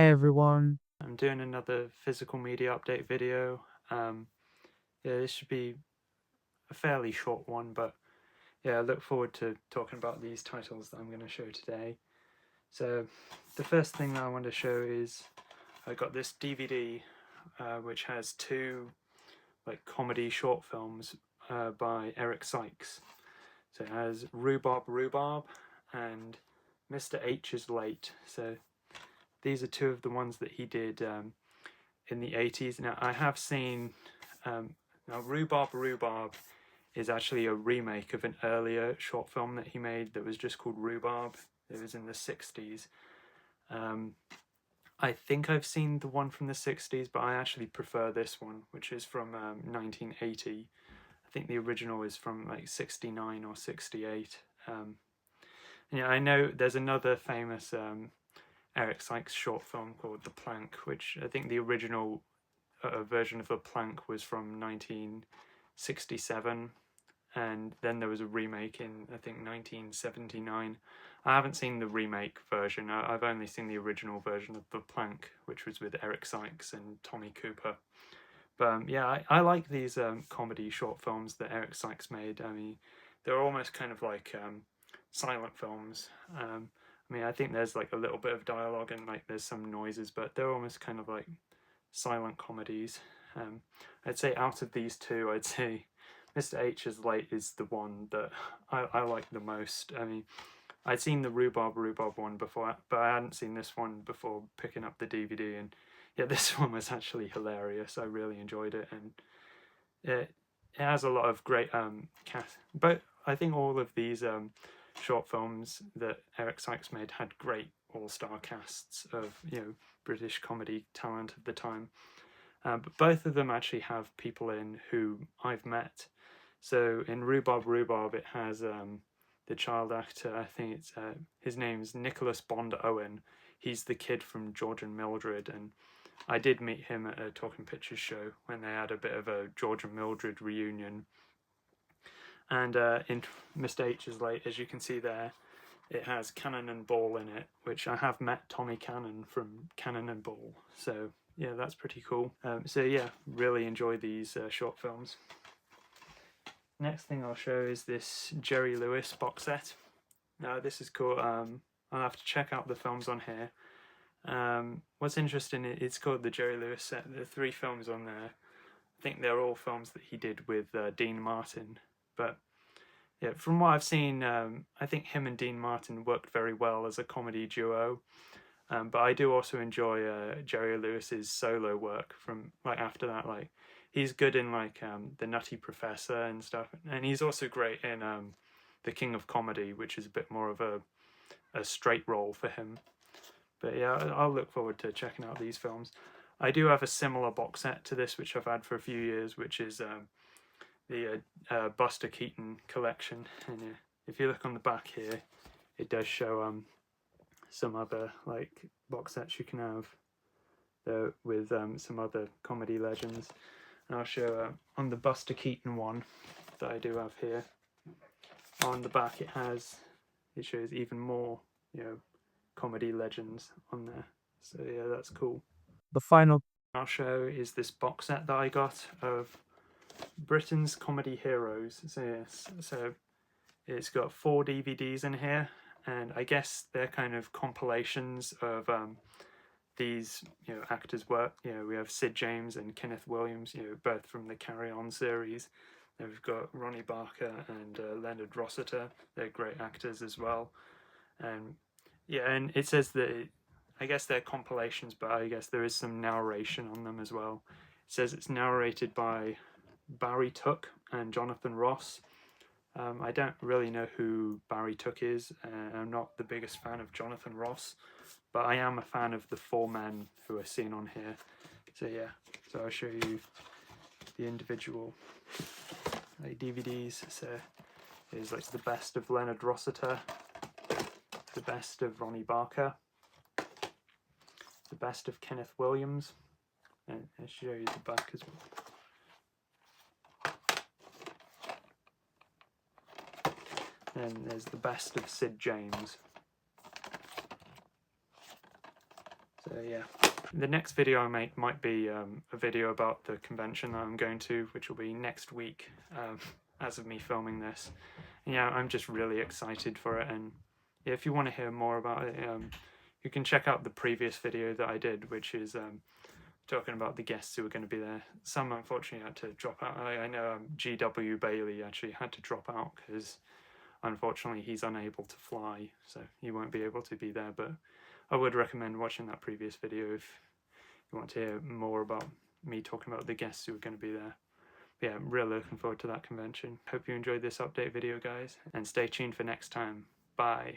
Hey everyone. I'm doing another physical media update video. Yeah, this should be a fairly short one, but yeah, I look forward to talking about these titles that I'm going to show today. So, the first thing that I want to show is I got this DVD which has two comedy short films by Eric Sykes. So it has Rhubarb Rhubarb and Mr. H is Late. So these are two of the ones that he did in the 80s. Now, I have seen. Now, Rhubarb Rhubarb is actually a remake of an earlier short film that he made that was just called Rhubarb. It was in the 60s. I think I've seen the one from the 60s, but I actually prefer this one, which is from 1980. I think the original is from like 69 or 68. Yeah, I know there's another famous Eric Sykes short film called The Plank, which I think the original version of The Plank was from 1967, and then there was a remake in I think 1979. I haven't seen the remake version. I've only seen the original version of The Plank, which was with Eric Sykes and Tommy Cooper. But yeah, I like these comedy short films that Eric Sykes made. I mean, they're almost kind of like silent films. I mean, I think there's like a little bit of dialogue and like there's some noises, but they're almost kind of like silent comedies. I'd say out of these two, I'd say Mr. H is Late is the one that I like the most. I mean, I'd seen the Rhubarb Rhubarb one before, but I hadn't seen this one before picking up the DVD, and yeah, this one was actually hilarious. I really enjoyed it, and it has a lot of great cast. But I think all of these short films that Eric Sykes made had great all-star casts of British comedy talent of the time. But both of them actually have people in who I've met. So in Rhubarb Rhubarb, it has the child actor. I think it's his name's Nicholas Bond Owen. He's the kid from George and Mildred, and I did meet him at a Talking Pictures show when they had a bit of a George and Mildred reunion. And in Mr. H is Late, as you can see there, it has Cannon and Ball in it, which I have met Tommy Cannon from Cannon and Ball. So yeah, that's pretty cool. So yeah, really enjoy these short films. Next thing I'll show is this Jerry Lewis box set. Now this is cool. I'll have to check out the films on here. What's interesting, it's called the Jerry Lewis set. There are 3 films on there. I think they're all films that he did with Dean Martin. But yeah, from what I've seen, I think him and Dean Martin worked very well as a comedy duo. But I do also enjoy Jerry Lewis's solo work from like after that. Like he's good in like The Nutty Professor and stuff, and he's also great in The King of Comedy, which is a bit more of a straight role for him. But yeah, I'll look forward to checking out these films. I do have a similar box set to this, which I've had for a few years, which is the Buster Keaton collection. And if you look on the back here, it does show some other like box sets you can have with some other comedy legends. And I'll show on the Buster Keaton one that I do have here. On the back, it shows even more, comedy legends on there. So yeah, that's cool. The final I'll show is this box set that I got of Britain's comedy heroes. So yes, so it's got 4 DVDs in here, and I guess they're kind of compilations of these actors' work. We have Sid James and Kenneth Williams, both from the Carry On series. Then we've got Ronnie Barker and Leonard Rossiter. They're great actors as well. And yeah, and it says that I guess they're compilations, but I guess there is some narration on them as well. It says it's narrated by Barry Tuck and Jonathan Ross. I don't really know who Barry Tuck is. I'm not the biggest fan of Jonathan Ross, but I am a fan of the 4 men who are seen on here. So yeah, so I'll show you the individual DVDs. So here's like the best of Leonard Rossiter, the best of Ronnie Barker, the best of Kenneth Williams, and I'll show you the back as well. And there's the best of Sid James. So yeah, the next video I make might be a video about the convention that I'm going to, which will be next week, as of me filming this. And yeah, I'm just really excited for it, and yeah, if you want to hear more about it, you can check out the previous video that I did, which is talking about the guests who are going to be there. Some unfortunately had to drop out. I know G.W. Bailey actually had to drop out because unfortunately he's unable to fly, so he won't be able to be there, but I would recommend watching that previous video if you want to hear more about me talking about the guests who are going to be there. But yeah, I'm really looking forward to that convention. Hope you enjoyed this update video, guys, and stay tuned for next time. Bye.